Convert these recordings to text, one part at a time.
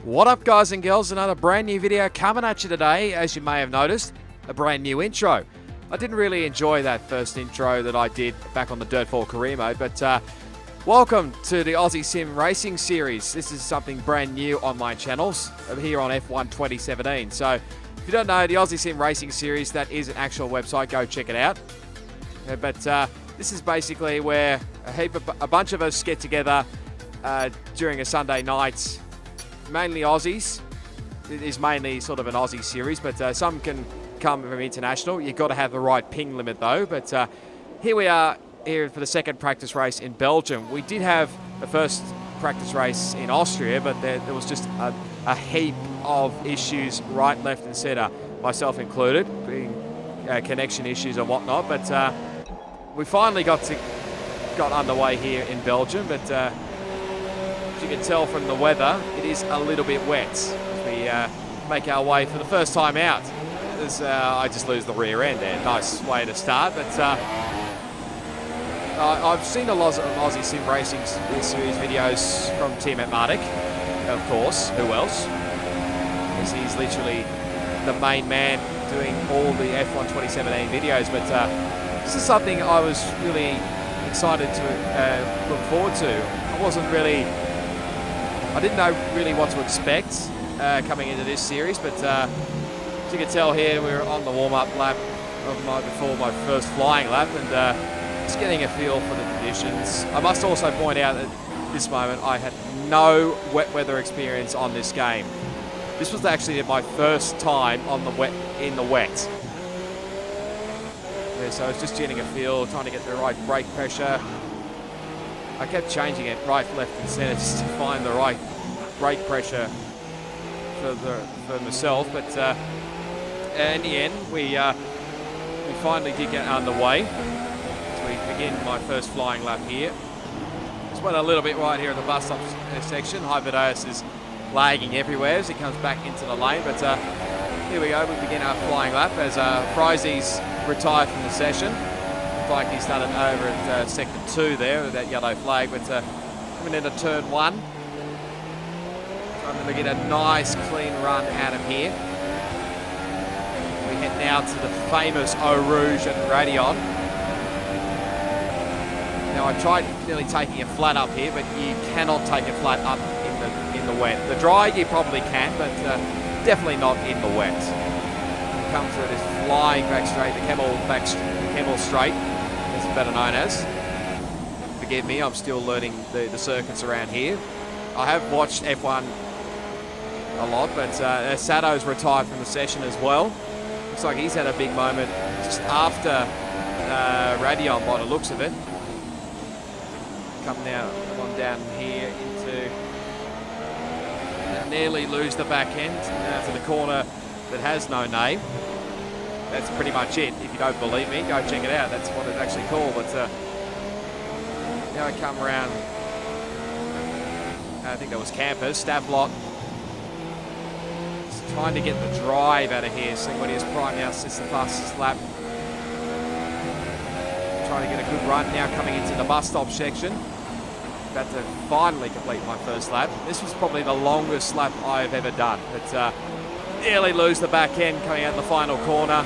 What up, guys and girls? Another brand new video coming at you today. As you may have noticed, a brand new intro. I didn't really enjoy that first intro that I did back on the Dirt 4 career mode, but welcome to the Aussie Sim Racing series. This is something brand new on my channels here on F1 2017. So if you don't know, the Aussie Sim Racing series, that is an actual website. Go check it out. But this is basically where a bunch of us get together during a Sunday night. Mainly Aussies. It is mainly sort of an Aussie series, but some can come from international. You've got to have the right ping limit though. But here we are here for the second practice race in Belgium. We did have the first practice race in Austria, but there was just a heap of issues right, left and centre, myself included, being connection issues and whatnot. But we finally got underway here in Belgium, but you can tell from the weather, it is a little bit wet as we make our way for the first time out. I just lose the rear end there. Nice way to start, but I've seen a lot of Aussie Sim Racing series videos from Team Atmatic, of course. Who else? Because he's literally the main man doing all the F1 2017 videos, but this is something I was really excited to look forward to. I didn't know really what to expect coming into this series, but as you can tell here, we're on the warm-up lap before my first flying lap, and just getting a feel for the conditions. I must also point out at this moment, I had no wet weather experience on this game. This was actually my first time on in the wet. Yeah, so I was just getting a feel, trying to get the right brake pressure. I kept changing it right, left and centre just to find the right brake pressure for myself, but in the end we finally did get underway. So we begin my first flying lap here. Just went a little bit right here at the bus stop section. Hybrideus is lagging everywhere as he comes back into the lane, but here we go, we begin our flying lap as Fryzy's retired from the session. Like he started over at sector 2 there with that yellow flag, but coming into turn 1, trying to get a nice clean run out of here. We head now to the famous Eau Rouge and Radion. Now I tried nearly taking a flat up here, but you cannot take a flat up in the wet. The dry you probably can, but definitely not in the wet. We come through this flying back straight, the Camel straight, better known as. Forgive me, I'm still learning the circuits around here. I have watched F1 a lot, but Sato's retired from the session as well. Looks like he's had a big moment just after Radion by the looks of it. Come on down here into, nearly lose the back end to the corner that has no name. That's pretty much it. If you don't believe me, go check it out. That's what it's actually called. But now I come around, I think that was Campers, Stavlot. Just trying to get the drive out of here. Seeing what he is prime now, sits the fastest lap. Trying to get a good run now coming into the bus stop section. About to finally complete my first lap. This was probably the longest lap I've ever done. But nearly lose the back end coming out in the final corner.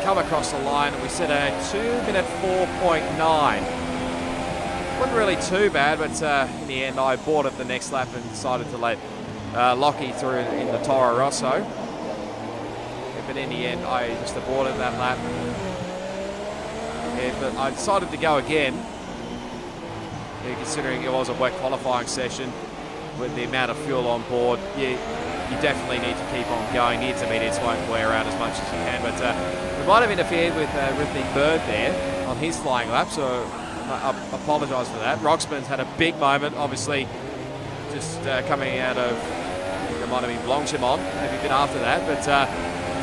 Come across the line and we set a 2-minute 4.9. Wasn't really too bad, but in the end I boarded the next lap and decided to let Lockie through in the Toro Rosso. Yeah, but in the end I just aborted that lap. Yeah, but I decided to go again. Yeah, considering it was a wet qualifying session with the amount of fuel on board, you definitely need to keep on going. The intermediates won't wear out as much as you can, but we might have interfered with Rhythmic Bird there on his flying lap, so I apologise for that. Roxman's had a big moment, obviously, just coming out of, I think it might have been Blanchimont, maybe a bit after that, but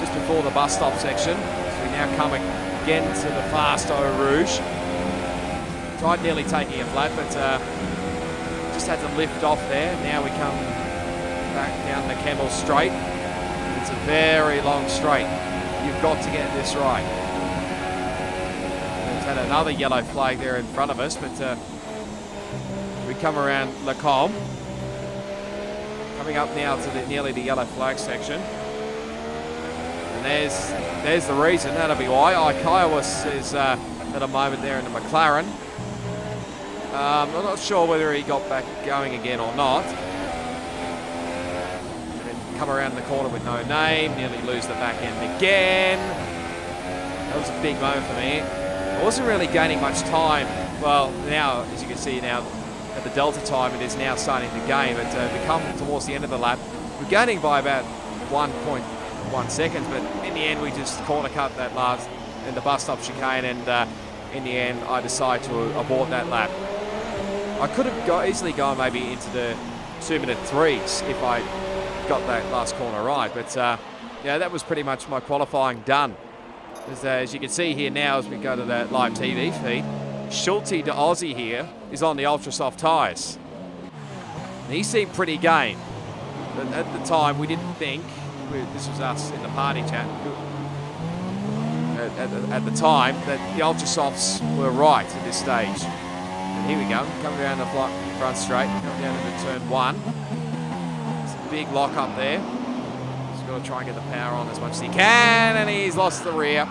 just before the bus stop section. So we now come again to the fast Eau Rouge. Tried nearly taking a flat, but just had to lift off there. Now we come back down the Camel straight. It's a very long straight. You've got to get this right. We've had another yellow flag there in front of us, but we come around Lacombe. Coming up now to nearly the yellow flag section. And there's the reason. That'll be why. Kaiwas is at a moment there in the McLaren. I'm not sure whether he got back going again or not. And then come around the corner with no name. Nearly lose the back end again. That was a big moment for me. I wasn't really gaining much time. Well, now, as you can see now, at the Delta time, it is now starting to gain. But we come towards the end of the lap. We're gaining by about 1.1 seconds. But in the end, we just corner cut that last in the bus stop chicane. And in the end, I decide to abort that lap. I could have easily gone maybe into the 2-minute 3s if I got that last corner right. But yeah, that was pretty much my qualifying done. As you can see here now, as we go to that live TV feed, Schulte to Aussie here is on the ultra soft tyres. He seemed pretty game. But at the time, we didn't think, this was us in the party chat, at the time, that the ultra softs were right at this stage. And here we go, coming around the front straight, coming down into turn 1. It's a big lock up there. He's got to try and get the power on as much as he can, and he's lost the rear.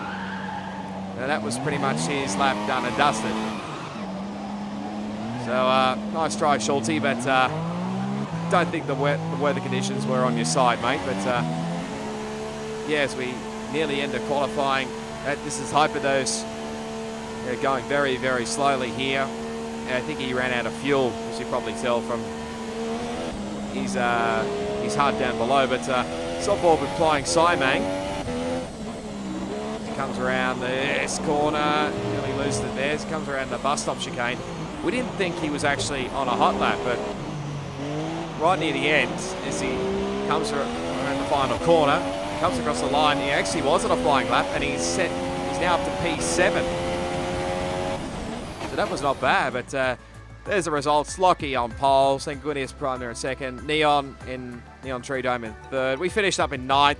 And that was pretty much his lap done and dusted. So nice try, Schulte, but don't think the weather conditions were on your side, mate. But yes, we nearly end the qualifying. This is Hyperdose going very, very slowly here. And I think he ran out of fuel, as you probably tell from his HUD down below. But Softball with flying Simang. He comes around this corner, nearly loses it there. He comes around the bus stop chicane. We didn't think he was actually on a hot lap, but right near the end, as he comes around the final corner, comes across the line, he actually was on a flying lap, and he's now up to P7. So that was not bad, but there's the results. Lockie on pole, Sanguinius Prime there in second, Neon Tree Dome in third. We finished up in ninth.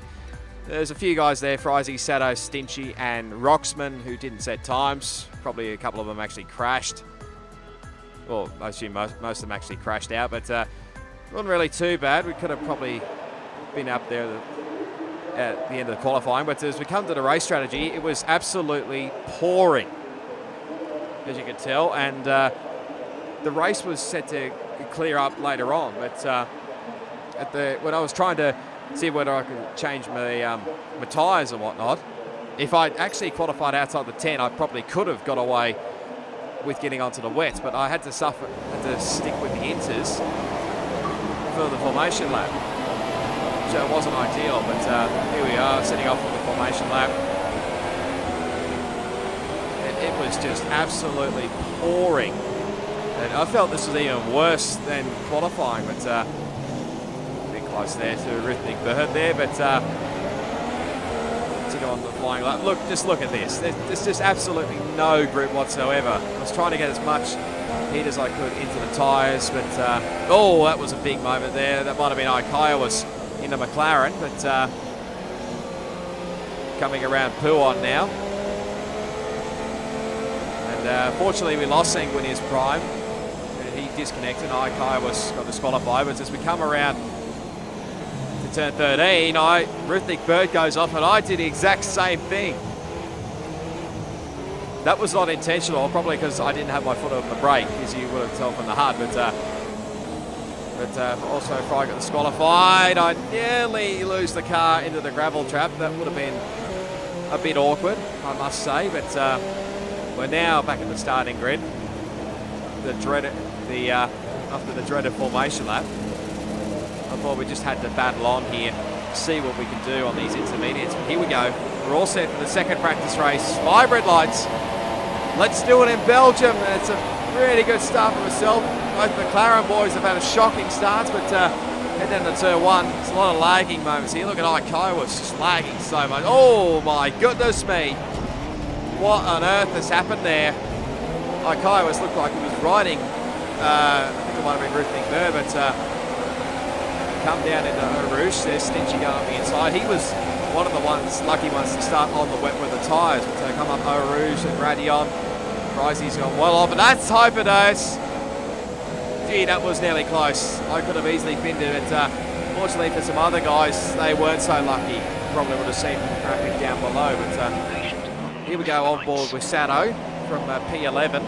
There's a few guys there, Frizy, Sato, Stinchy, and Roxman, who didn't set times. Probably a couple of them actually crashed. Well, I assume most of them actually crashed out, but wasn't really too bad. We could have probably been up there at the end of the qualifying, but as we come to the race strategy, it was absolutely pouring, as you can tell, and the race was set to clear up later on, but when I was trying to see whether I could change my tyres and whatnot, if I'd actually qualified outside the 10, I probably could have got away with getting onto the wets, but I had to stick with the inters for the formation lap. So it wasn't ideal, but here we are, setting off with the formation lap. And it was just absolutely pouring. And I felt this was even worse than qualifying, but a bit close there to Rhythmic Bird there, but to go on the flying lap. Just look at this. There's just absolutely no grip whatsoever. I was trying to get as much heat as I could into the tyres, but oh, that was a big moment there. That might have been Ikaya was in the McLaren, but coming around Puon now. And fortunately, we lost Sanguinius Prime. He disconnected, and Ikaya got disqualified. But as we come around to turn 13, Rhythmic Bird goes off, and I did the exact same thing. That was not intentional, probably because I didn't have my foot on the brake, as you would have told from the HUD. But also, if I got disqualified, I nearly lose the car into the gravel trap. That would have been a bit awkward, I must say. But we're now back at the starting grid. After the dreaded formation lap, I thought we just had to battle on here, see what we can do on these intermediates. But here we go. We're all set for the second practice race. 5 red lights. Let's do it in Belgium. It's a really good start for myself. Both McLaren boys have had a shocking start, but head down to turn 1. There's a lot of lagging moments here. Look at Ikaya was just lagging so much. Oh my goodness me. What on earth has happened there? Ikaya looked like he was riding, I think it might have been Rhythmic Bird, but come down into Rouge. There's Stinchy going up the inside. He was one of the lucky ones to start on the wet weather tyres, but come up Eau Rouge and Radion. Prizey's gone well off, and that's Hyperdose. Gee, that was nearly close. I could have easily pinned it, but Fortunately for some other guys, they weren't so lucky. Probably would have seen traffic down below, but here we go on board with Sato from P11.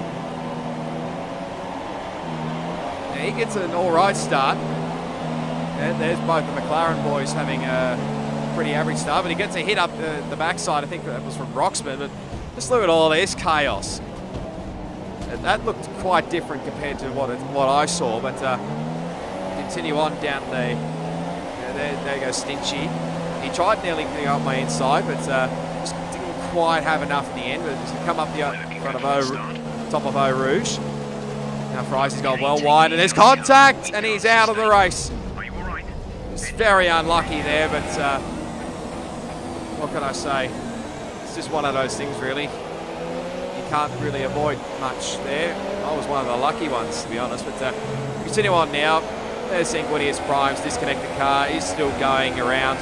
Now he gets an alright start. And there's both the McLaren boys having a pretty average start, but he gets a hit up the backside. I think that was from Roxman, but just look at all this chaos. And that looked quite different compared to what I saw, but continue on down there goes Stinchy. He tried nearly getting up my inside, but just didn't quite have enough in the end. But just come up the front of top of Eau Rouge. Now Fries has gone well wide, and there's contact, and he's out of the race. It's very unlucky there, but what can I say? It's just one of those things, really. You can't really avoid much there. I was one of the lucky ones, to be honest. But continue on now. There's Sanguinius Primes, disconnect the car. He's still going around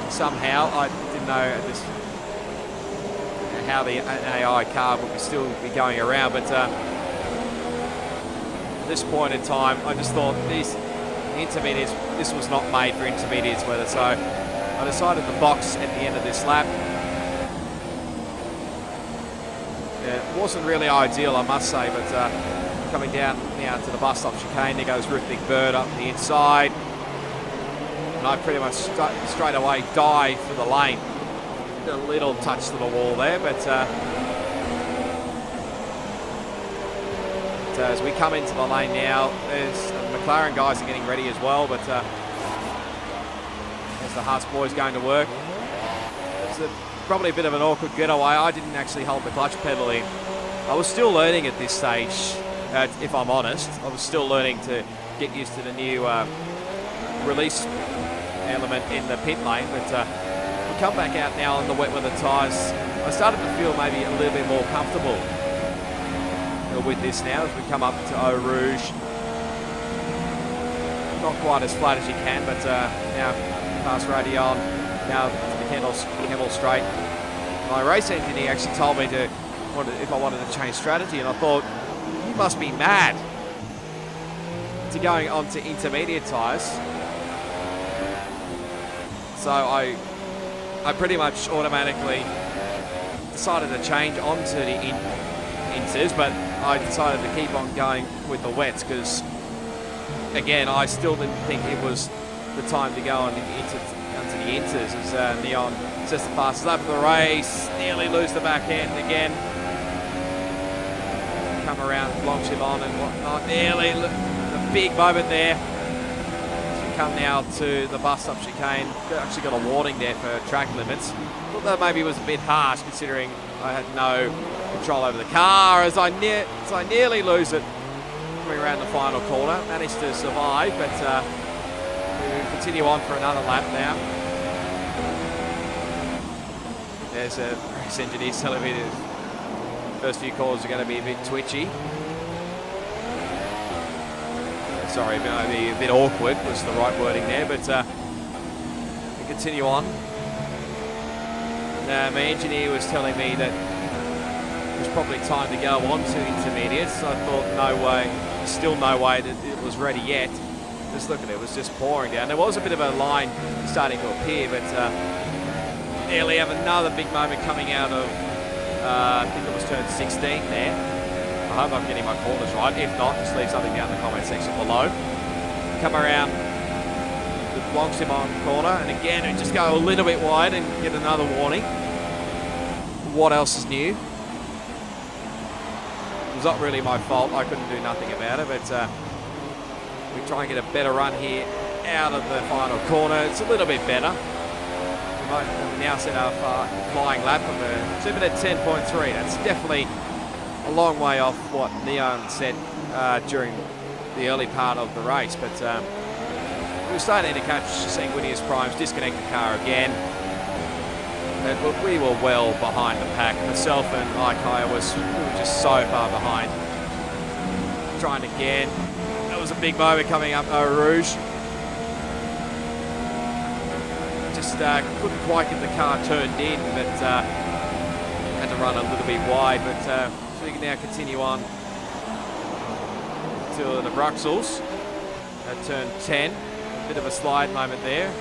somehow. I didn't know how the AI car would still be going around, but at this point in time, I just thought these intermediates, this was not made for intermediates weather, so I decided to box at the end of this lap. Yeah, it wasn't really ideal, I must say, but coming down now to the bus stop chicane, there goes Ruthley Bird up the inside. And I pretty much straight away dive for the lane. Did a little touch to the wall there, but as we come into the lane now, there's the McLaren guys are getting ready as well, but as the Haas boys going to work. It's probably a bit of an awkward getaway. I didn't actually hold the clutch pedal in. I was still learning at this stage, if I'm honest. I was still learning to get used to the new release element in the pit lane, but we come back out now on the wet weather tyres. I started to feel maybe a little bit more comfortable with this now as we come up to Eau Rouge. Not quite as flat as you can, but now past Radion, now to the Kendall Straight. My race engineer actually told me if I wanted to change strategy, and I thought, you must be mad to going on to intermediate tyres. So I pretty much automatically decided to change onto the inters, but I decided to keep on going with the wets because, again, I still didn't think it was the time to go on onto the inters. As Neon says the fastest lap of the race, nearly lose the back end again. Come around Blanchimon and whatnot, nearly the big moment there. As we come now to the bus stop chicane, actually got a warning there for track limits. Thought that maybe was a bit harsh considering I had no control over the car as I nearly lose it coming around the final corner. Managed to survive, but we continue on for another lap now. There's a race engineer telling me the first few corners are going to be a bit twitchy. Sorry, maybe a bit awkward was the right wording there, but we continue on. My engineer was telling me that it was probably time to go on to intermediates. So I thought, no way, still no way that it was ready yet. Just look at it, it was just pouring down. There was a bit of a line starting to appear, but nearly have another big moment coming out of, I think it was turn 16 there. I hope I'm getting my corners right. If not, just leave something down in the comment section below. Come around the Blanchimon corner, and again, we just go a little bit wide and get another warning. What else is new? It was not really my fault. I couldn't do nothing about it, but we try and get a better run here out of the final corner. It's a little bit better. We now set our flying lap of a 2 minute 10.3. That's definitely a long way off what Neon said during the early part of the race, but we were starting to catch Sanguinius Primes, disconnect the car again. But we were well behind the pack. Myself and Ikaya we were just so far behind. Trying again. That was a big moment coming up Eau Rouge. Just couldn't quite get the car turned in, but had to run a little bit wide. But so we can now continue on to the Bruxelles at turn 10. bit of a slide moment there.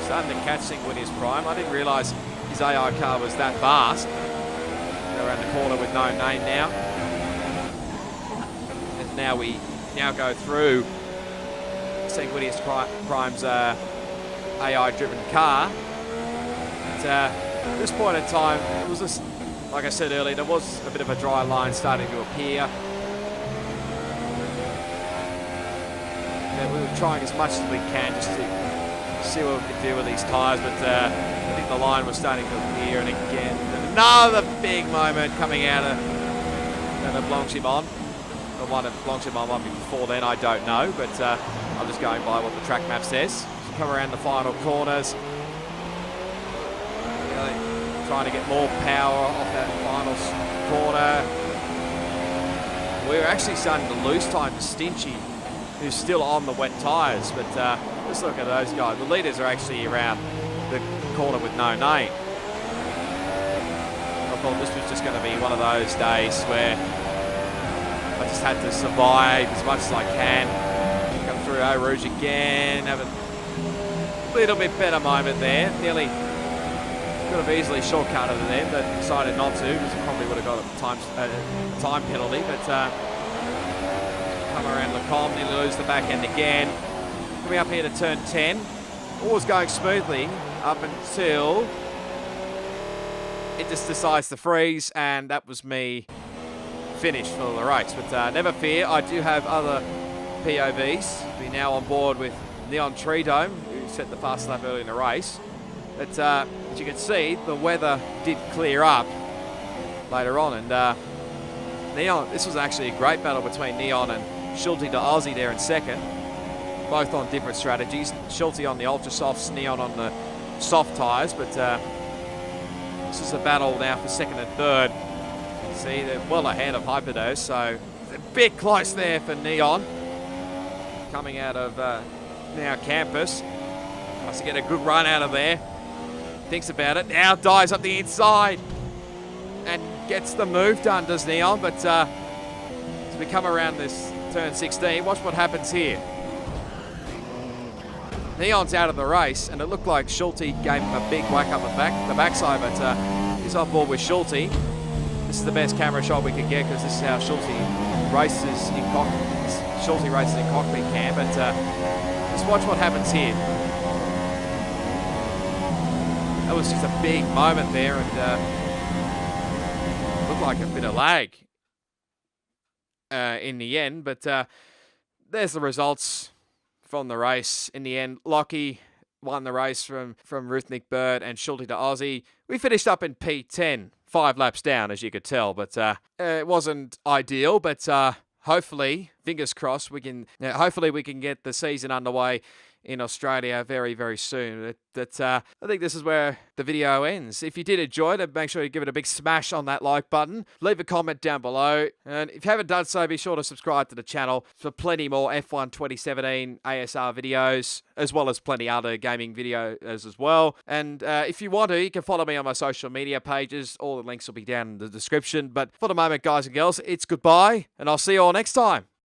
Starting to catch Singuinius Prime. I didn't realise his AI car was that fast. Go around the corner with no name now. And now we go through Singuinius Prime's AI-driven car. And, at this point in time, it was just, like I said earlier, there was a bit of a dry line starting to appear. We were trying as much as we can just to see what we could do with these tyres, but I think the line was starting to appear, and again, another big moment coming out of Blanchimont. The one at Blanchimont might be before then, I don't know, but I'm just going by what the track map says. Come around the final corners. Really trying to get more power off that final corner. We're actually starting to lose time to Stinchy, who's still on the wet tyres, but just look at those guys. The leaders are actually around the corner with no name. I thought this was just going to be one of those days where I just had to survive as much as I can. Come through Eau Rouge again, have a little bit better moment there. Nearly could have easily shortcutted to them, but decided not to, because probably would have got a time penalty, but come around Lecombe, nearly lose the back end again. Coming up here to turn 10. All was going smoothly up until it just decides to freeze, and that was me finished for the race. But never fear, I do have other POVs. We're now on board with Neon Tree Dome, who set the fast lap early in the race. But as you can see, the weather did clear up later on, and Neon, this was actually a great battle between Neon and Schulte to Aussie there in second, both on different strategies. Schulte on the ultra softs, Neon on the soft tyres, but this is a battle now for second and third. See, they're well ahead of Hyperdose, so a bit close there for Neon. Coming out of now campus, has to get a good run out of there. Thinks about it, now dives up the inside and gets the move done, does Neon, but as we come around this turn 16, watch what happens here. Neon's out of the race, and it looked like Schulte gave him a big whack up the backside, but he's on board with Schulte. This is the best camera shot we could get, because this is how Schulte races in cockpit cam, but just watch what happens here. That was just a big moment there, and looked like a bit of lag in the end, but there's the results from the race. In the end, Lockie won the race from Ruthnik Bird and Schulte to Aussie. We finished up in P10, 5 laps down, as you could tell, but it wasn't ideal, but hopefully, fingers crossed, hopefully we can get the season underway in Australia very, very soon. I think this is where the video ends. If you did enjoy it, make sure you give it a big smash on that like button. Leave a comment down below. And if you haven't done so, be sure to subscribe to the channel for plenty more F1 2017 ASR videos, as well as plenty other gaming videos as well. And if you want to, you can follow me on my social media pages. All the links will be down in the description. But for the moment, guys and girls, it's goodbye, and I'll see you all next time.